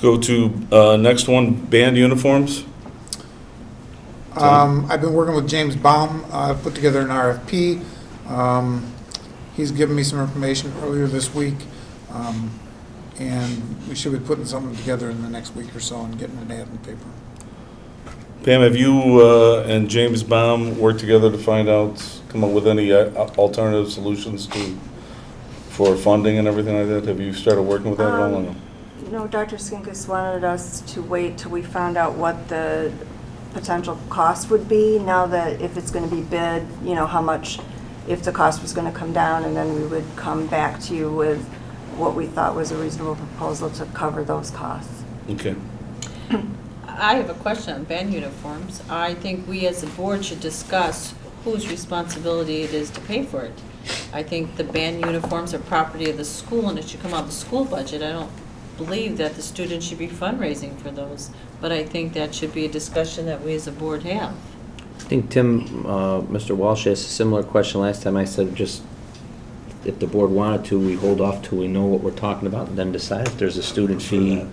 go to next one, band uniforms. I've been working with James Baum. I've put together an RFP. He's given me some information earlier this week, and we should be putting something together in the next week or so and getting an ad in the paper. Pam, have you and James Baum worked together to come up with any alternative solutions for funding and everything like that? Have you started working with that at all? Or no? No, Dr. Skinkis wanted us to wait till we found out what the potential cost would be. Now that if it's going to be bid, you know, how much, if the cost was going to come down, and then we would come back to you with what we thought was a reasonable proposal to cover those costs. Okay. I have a question on band uniforms. I think we as a board should discuss whose responsibility it is to pay for it. I think the band uniforms are property of the school and it should come out of the school budget. I don't believe that the students should be fundraising for those, but I think that should be a discussion that we as a board have. I think Mr. Walsh asked a similar question last time. I said just if the board wanted to, we hold off till we know what we're talking about and then decide if there's a student fee.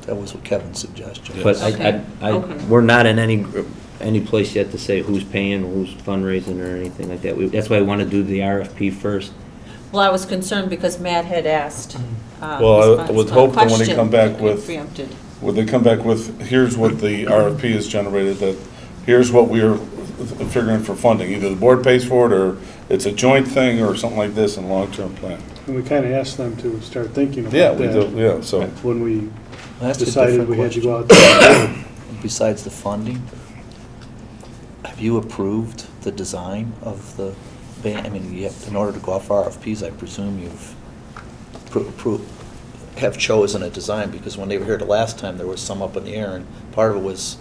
That was what Kevin's suggestion. But Okay. we're not in any place yet to say who's paying, who's fundraising or anything like that. That's why I want to do the RFP first. Well, I was concerned because Matt had asked. Well, I would hope that when they come back with, preempted. when they come back with, here's what the RFP has generated, that here's what we're figuring for funding. Either the board pays for it, or it's a joint thing, or something like this in long-term plan. And we kind of asked them to start thinking about Yeah, that. we do, yeah, so. When we That's a decided different we had to go out question. to Besides the funding, have you approved the design of the band? I mean, you have, in order to go off RFPs, I presume you've have chosen a design, because when they were here the last time, there was some up in the air, and part of it was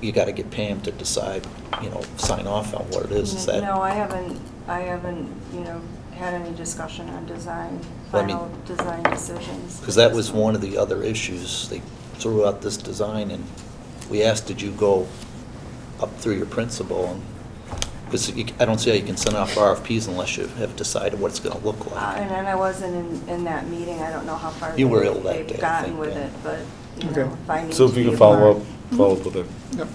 you got to get Pam to decide, you know, sign off on what it is. Is that? No, I haven't, you know, had any discussion on design, Well, I mean, final design decisions. Because that was one of the other issues. They threw out this design, and we asked, did you go up through your principal? And because I don't see how you can send off RFPs unless you have decided what it's going to look like. And then I wasn't in that meeting. I don't know how far You were ill that they've day, I gotten think, with yeah. it, but, you Okay. know, if I need So if to you be can a follow part- up with it. Yep.